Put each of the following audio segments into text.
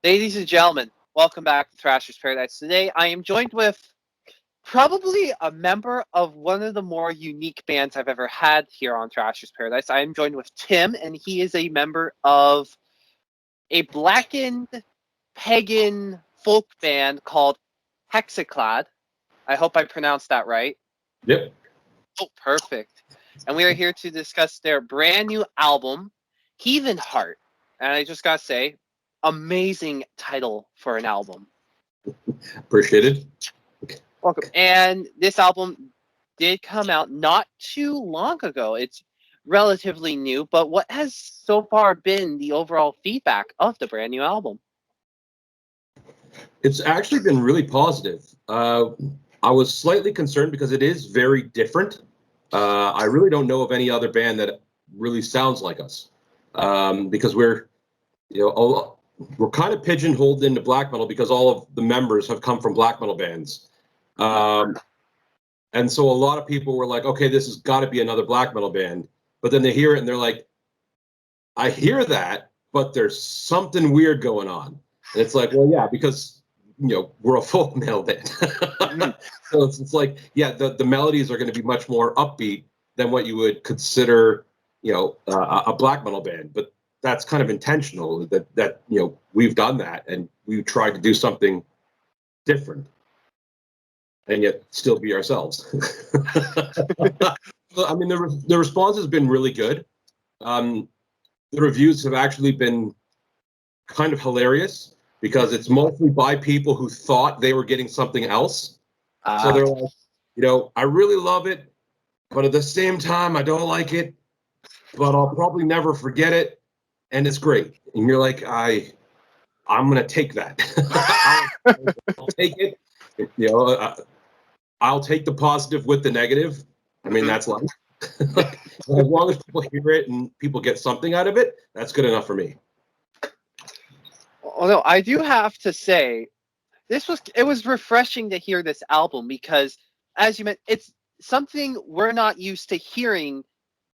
Ladies and gentlemen, welcome back to Thrashers Paradise. Today I am joined with probably a member of one of the more unique bands I've ever had here on Thrashers Paradise. I am joined with Tim, and he is a member of a blackened pagan folk band called Hexenklad. I hope I pronounced that right. Yep. Oh, perfect. And we are here to discuss their brand new album, Heathen Heart. And I just gotta say, amazing title for an album. Appreciated. Welcome. And this album did come out not too long ago. It's relatively new, but what has so far been the overall feedback of the brand new album? It's actually been really positive. I was slightly concerned because it is very different. I really don't know of any other band that really sounds like us, because we're kind of pigeonholed into black metal because all of the members have come from black metal bands. And so a lot of people were like, okay, this has got to be another black metal band. But then they hear it and they're like, I hear that, but there's something weird going on. And it's like, well, yeah, because, we're a folk metal band. So it's like, yeah, the melodies are going to be much more upbeat than what you would consider, a black metal band. But that's kind of intentional that we've done that and we've tried to do something different and yet still be ourselves. I mean, the response has been really good. The reviews have actually been kind of hilarious because it's mostly by people who thought they were getting something else. So they're like, I really love it, but at the same time, I don't like it, but I'll probably never forget it. And it's great. And you're like, I'm going to take that. I'll take it. I'll take the positive with the negative. I mean, that's life. As long as people hear it and people get something out of it, that's good enough for me. Although I do have to say, it was refreshing to hear this album because, as you meant, it's something we're not used to hearing,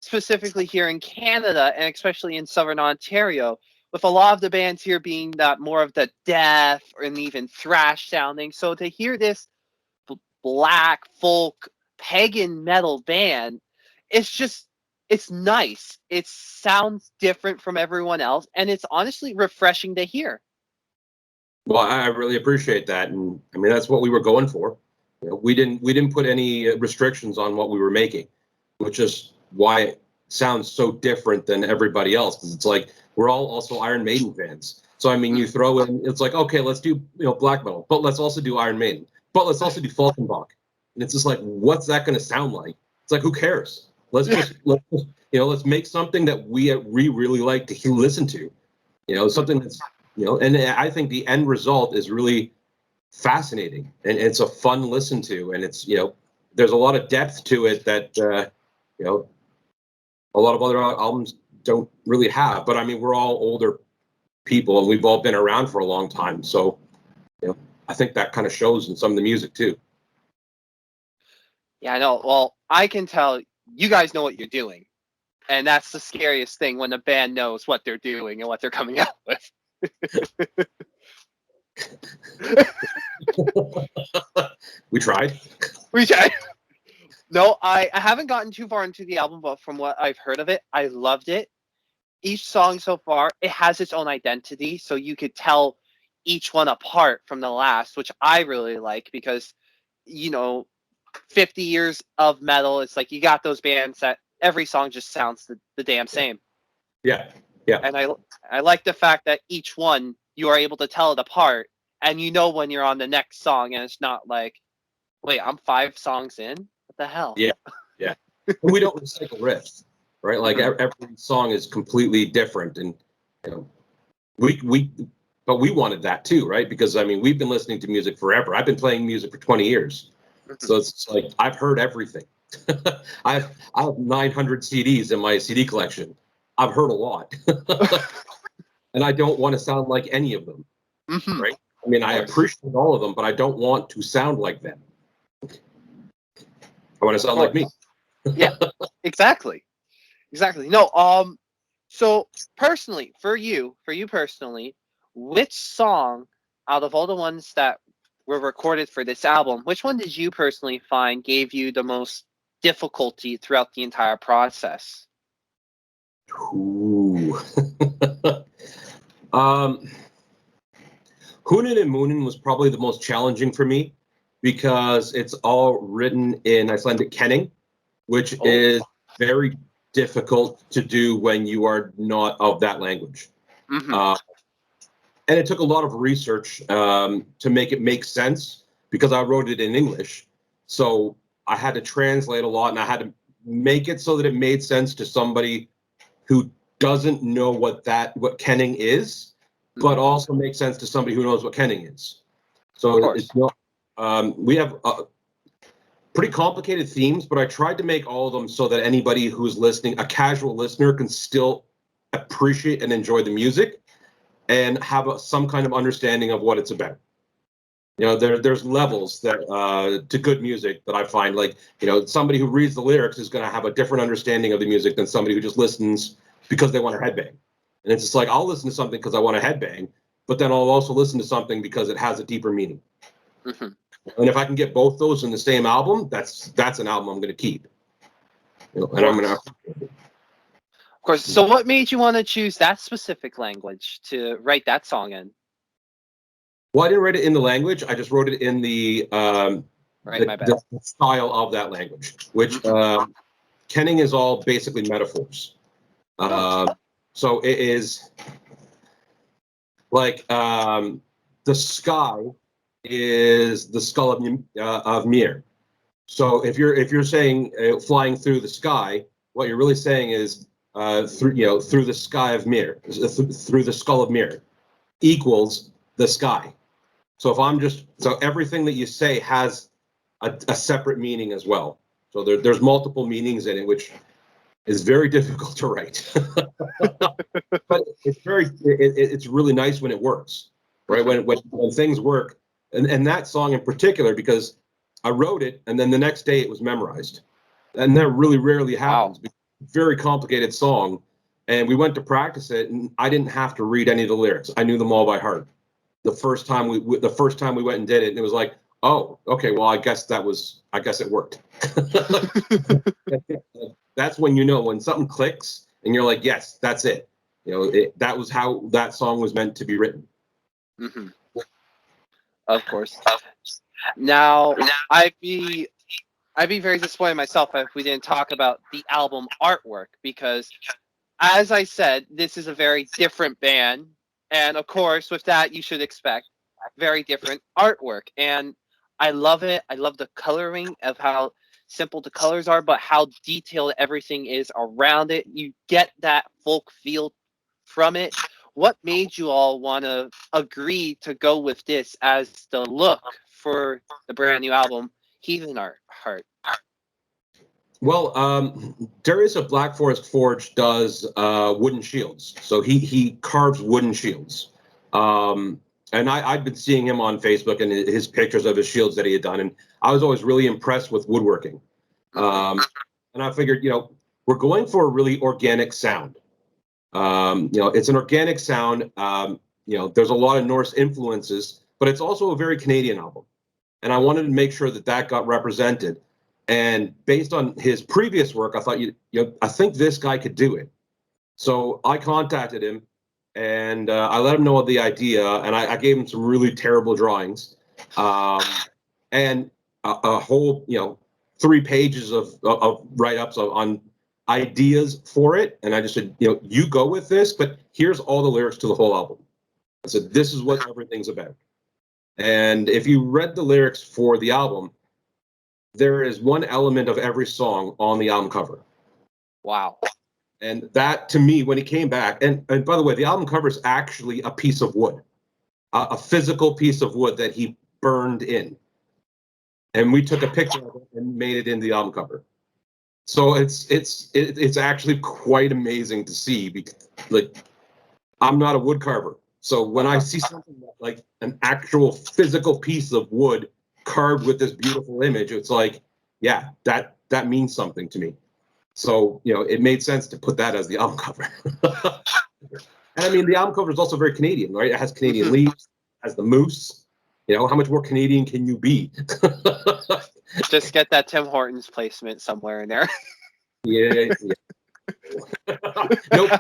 specifically here in Canada and especially in Southern Ontario, with a lot of the bands here being that more of the death and even thrash sounding. So to hear this black folk pagan metal band, it's nice. It sounds different from everyone else, and it's honestly refreshing to hear. Well, I really appreciate that, and I mean that's what we were going for. We didn't put any restrictions on what we were making, which is why it sounds so different than everybody else. Because it's like we're all also Iron Maiden fans. So I mean, you throw in, it's like, okay, let's do black metal, but let's also do Iron Maiden, but let's also do Falkenbach, and it's just like, what's that going to sound like? It's like, who cares? Let's make something that we really like to listen to. Something that's and I think the end result is really fascinating and it's a fun listen to, and it's there's a lot of depth to it that a lot of other albums don't really have. But I mean, we're all older people and we've all been around for a long time, so I think that kind of shows in some of the music too. Yeah, I know. Well, I can tell you guys know what you're doing, and that's the scariest thing, when a band knows what they're doing and what they're coming out with. We tried. No, I haven't gotten too far into the album, but from what I've heard of it, I loved it. Each song so far, it has its own identity, so you could tell each one apart from the last, which I really like because 50 years of metal, it's like you got those bands that every song just sounds the damn same. Yeah. And I like the fact that each one you are able to tell it apart, and when you're on the next song, and it's not like, wait, I'm 5 songs in? What the hell? Yeah. And we don't recycle riffs, right? Like every song is completely different, and we wanted that too, right? Because I mean, we've been listening to music forever. I've been playing music for 20 years, so it's like I've heard everything. I have 900 CDs in my CD collection. I've heard a lot. And I don't want to sound like any of them, right? I mean, I appreciate all of them, but I don't want to sound like them. I want to sound like me. Yeah, exactly. No, so personally, for you personally, which song out of all the ones that were recorded for this album, which one did you personally find gave you the most difficulty throughout the entire process? Ooh. Hoonin and Moonin was probably the most challenging for me because it's all written in Icelandic kenning, which is very difficult to do when you are not of that language. Mm-hmm. And it took a lot of research to make it make sense because I wrote it in English. So I had to translate a lot, and I had to make it so that it made sense to somebody who doesn't know what kenning is, but also makes sense to somebody who knows what kenning is. So it's not. We have pretty complicated themes, but I tried to make all of them so that anybody who's listening, a casual listener, can still appreciate and enjoy the music and have some kind of understanding of what it's about. You know, there's levels that to good music that I find, like, you know, somebody who reads the lyrics is going to have a different understanding of the music than somebody who just listens because they want to headbang. And it's just like, I'll listen to something because I want to headbang, but then I'll also listen to something because it has a deeper meaning. Mm-hmm. And if I can get both those in the same album, that's an album I'm going to keep. You know, and I'm going to. Of course. So what made you want to choose that specific language to write that song in? Well, I didn't write it in the language. I just wrote it in the the style of that language, which kenning is all basically metaphors. So it is like the sky is the skull of Mir. So if you're saying flying through the sky, what you're really saying is through the sky of Mir, through the skull of Mir, equals the sky. So everything that you say has a separate meaning as well. So there's multiple meanings in it, which is very difficult to write. But it's really nice when it works, right? When things work, and that song in particular, because I wrote it and then the next day it was memorized, and that really rarely happens. Wow. Very complicated song, and we went to practice it, and I didn't have to read any of the lyrics. I knew them all by heart. The first time we went and did it, and it was like, oh, okay, well, I guess it worked. That's when you know when something clicks, and you're like, yes, that's it. You know, that was how that song was meant to be written. Mm-hmm. Of course. Now, I'd be very disappointed myself if we didn't talk about the album artwork, because, as I said, this is a very different band. And of course, with that, you should expect very different artwork. And I love it. I love the coloring of how simple the colors are, but how detailed everything is around it. You get that folk feel from it. What made you all want to agree to go with this as the look for the brand new album, Heathen Heart? Well, Darius of Black Forest Forge does wooden shields. So he carves wooden shields. And I'd been seeing him on Facebook and his pictures of his shields that he had done. And I was always really impressed with woodworking. And I figured, we're going for a really organic sound. It's an organic sound. There's a lot of Norse influences, but it's also a very Canadian album. And I wanted to make sure that got represented. And based on his previous work, I thought, I think this guy could do it. So I contacted him, and I let him know of the idea, and I gave him some really terrible drawings, and a whole, 3 pages of write-ups on ideas for it. And I just said, you go with this, but here's all the lyrics to the whole album. I said, this is what everything's about. And if you read the lyrics for the album, there is one element of every song on the album cover. Wow. And that, to me, when he came back, and by the way, the album cover is actually a piece of wood, a physical piece of wood that he burned in. And we took a picture of it and made it in the album cover. So it's actually quite amazing to see, because, like, I'm not a wood carver. So when I see something like an actual physical piece of wood carved with this beautiful image, it's like, yeah, that means something to me. So, it made sense to put that as the album cover. And I mean, the album cover is also very Canadian, right? It has Canadian leaves, has the moose. You know, how much more Canadian can you be? Just get that Tim Hortons placement somewhere in there. Yeah. Nope.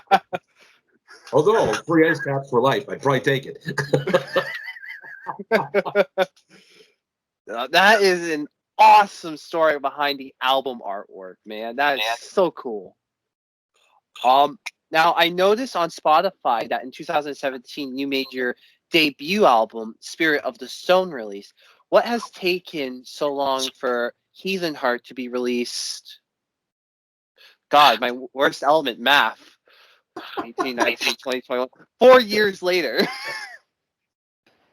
Although free ice caps for life, I'd probably take it. That is an awesome story behind the album artwork, man. That is so cool. Now I noticed on Spotify that in 2017 you made your debut album, Spirit of the Stone, release. What has taken so long for Heathen Heart to be released? God, my worst element, math. 18, 19, 20, 21. 4 years later.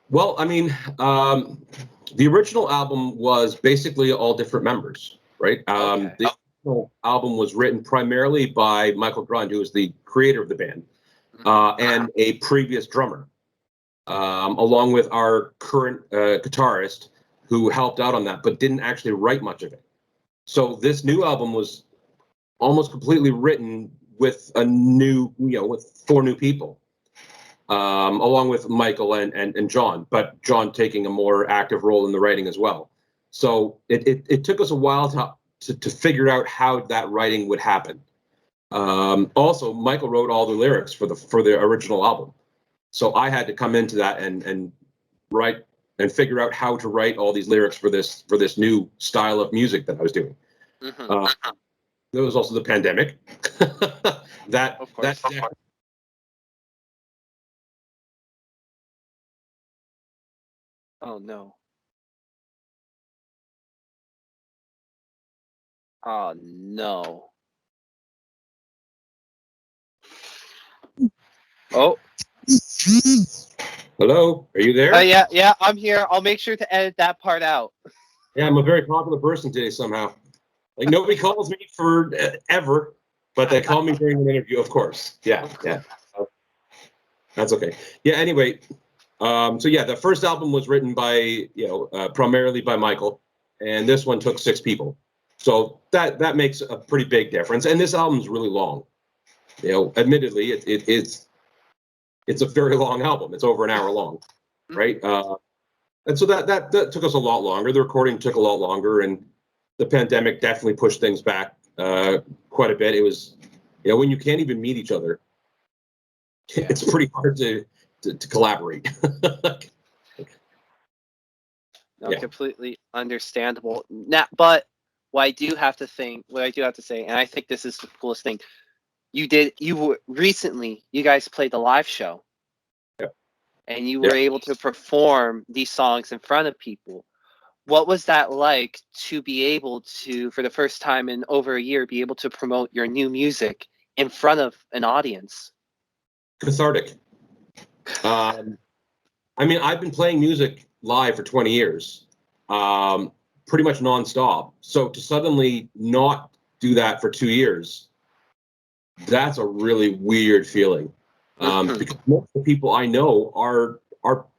Well, I mean, the original album was basically all different members, right? Okay. The original album was written primarily by Michael Grund, who was the creator of the band, and a previous drummer, along with our current guitarist, who helped out on that, but didn't actually write much of it. So this new album was almost completely written with with 4 new people. Along with Michael and John, but John taking a more active role in the writing as well. So it took us a while to figure out how that writing would happen. Also, Michael wrote all the lyrics for the original album, so I had to come into that and write and figure out how to write all these lyrics for this new style of music that I was doing. There was also the pandemic. that Of course. Oh no. Oh no. Oh. Hello, are you there? Yeah, I'm here. I'll make sure to edit that part out. Yeah, I'm a very popular person today somehow. Like nobody calls me for ever, but they call me during an interview, of course. Yeah. That's okay. Yeah. Anyway, so yeah, the first album was written by primarily by Michael, and this one took 6 people. So that makes a pretty big difference. And this album's really long. You know, admittedly, it's a very long album. It's over an hour long, right? And so that took us a lot longer. The recording took a lot longer, and the pandemic definitely pushed things back quite a bit. It was, when you can't even meet each other, it's pretty hard to collaborate. No, completely understandable. Now, but what I do have to say, and I think this is the coolest thing, you guys played the live show. Yep. And you were able to perform these songs in front of people. What was that like to be able to, for the first time in over a year, be able to promote your new music in front of an audience? Cathartic. I mean, I've been playing music live for 20 years, pretty much nonstop. So to suddenly not do that for 2 years, that's a really weird feeling. Because most of the people I know are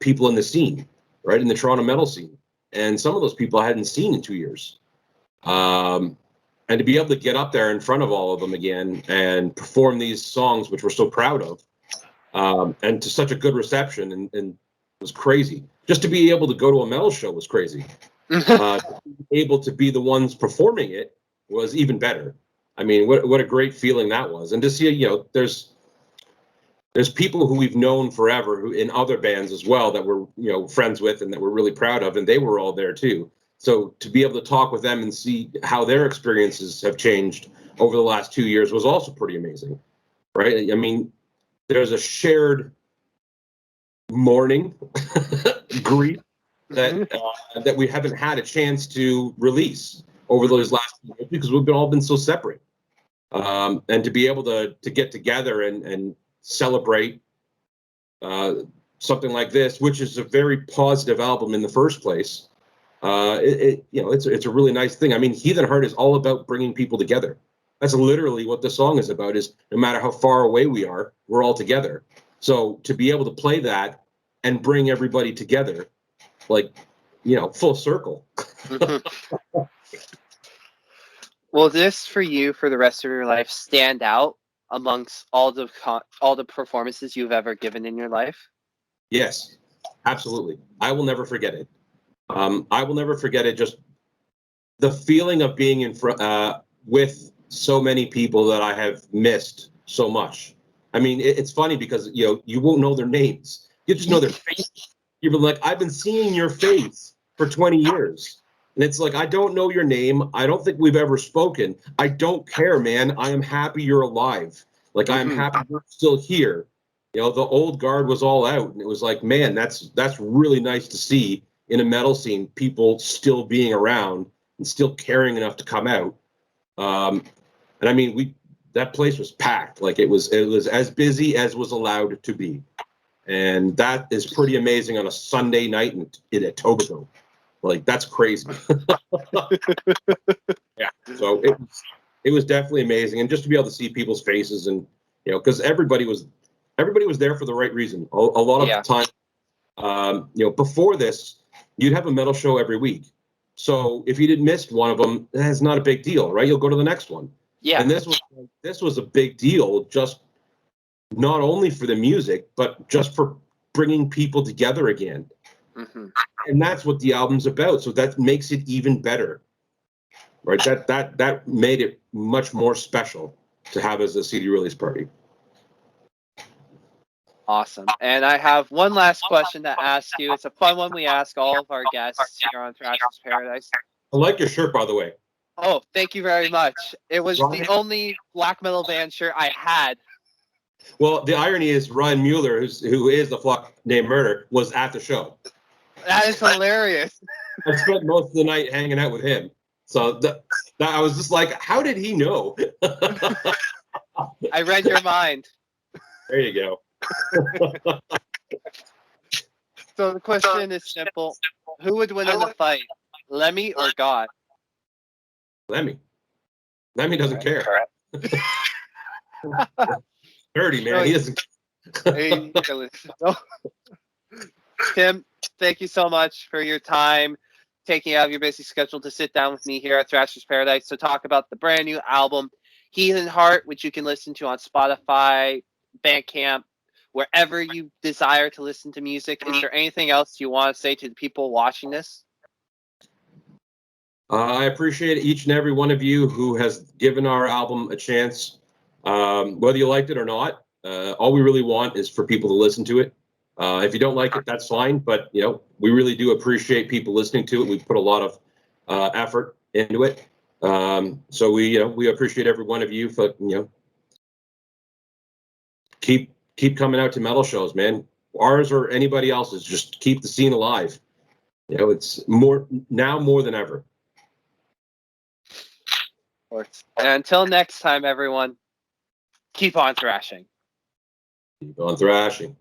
people in the scene, right, in the Toronto metal scene. And some of those people I hadn't seen in 2 years. And to be able to get up there in front of all of them again and perform these songs, which we're so proud of, and to such a good reception, and it was crazy. Just to be able to go to a metal show was crazy. Able to be the ones performing it was even better. I mean, what a great feeling that was. And to see, there's people who we've known forever who in other bands as well that we're friends with and that we're really proud of, and they were all there too. So to be able to talk with them and see how their experiences have changed over the last 2 years was also pretty amazing, right? I mean, there's a shared mourning, grief that we haven't had a chance to release over those last years because we've all been so separate. And to be able to get together and celebrate something like this, which is a very positive album in the first place, it's a really nice thing. I mean, Heathen Heart is all about bringing people together. That's literally what the song is about, is no matter how far away we are, we're all together. So to be able to play that and bring everybody together, like, full circle. Will this, for you, for the rest of your life, stand out amongst all the performances you've ever given in your life? Yes, absolutely. I will never forget it. I will never forget it. Just the feeling of being in front with so many people that I have missed so much. I mean, it's funny because you won't know their names. You just know their face. You've been like, I've been seeing your face for 20 years. And it's like, I don't know your name. I don't think we've ever spoken. I don't care, man. I am happy you're alive. Like, I am happy you're still here. The old guard was all out. And it was like, man, that's really nice to see in a metal scene, people still being around and still caring enough to come out. And I mean, that place was packed. Like, it was as busy as was allowed to be. And that is pretty amazing on a Sunday night in Etobicoke. Like, that's crazy. Yeah. So it was definitely amazing, and just to be able to see people's faces, and because everybody was there for the right reason. A lot of the time, before this, you'd have a metal show every week. So if you did miss one of them, that's not a big deal, right? You'll go to the next one. Yeah. And this was a big deal, just not only for the music, but just for bringing people together again. And that's what the album's about. So that makes it even better, right? That made it much more special to have as a CD release party. Awesome. And I have one last question to ask you. It's a fun one we ask all of our guests here on Thrashers Paradise. I like your shirt, by the way. Oh, thank you very much. It was the only black metal band shirt I had. Well, the irony is Ryan Mueller, who is the Flock Named Murder, was at the show. That is hilarious. I spent most of the night hanging out with him. So I was just like, how did he know? I read your mind. There you go. So the question is simple. Who would win in the fight, Lemmy or God? Lemmy. Lemmy doesn't care. Dirty, man. He doesn't Tim, thank you so much for your time, taking out of your busy schedule to sit down with me here at Thrashers Paradise to talk about the brand new album, Heathen Heart, which you can listen to on Spotify, Bandcamp, wherever you desire to listen to music. Is there anything else you want to say to the people watching this? I appreciate each and every one of you who has given our album a chance. Whether you liked it or not, all we really want is for people to listen to it. If you don't like it, that's fine. But, we really do appreciate people listening to it. We've put a lot of effort into it. So we appreciate every one of you for, keep coming out to metal shows, man. Ours or anybody else's. Just keep the scene alive. It's more than ever. And until next time, everyone, keep on thrashing. Keep on thrashing.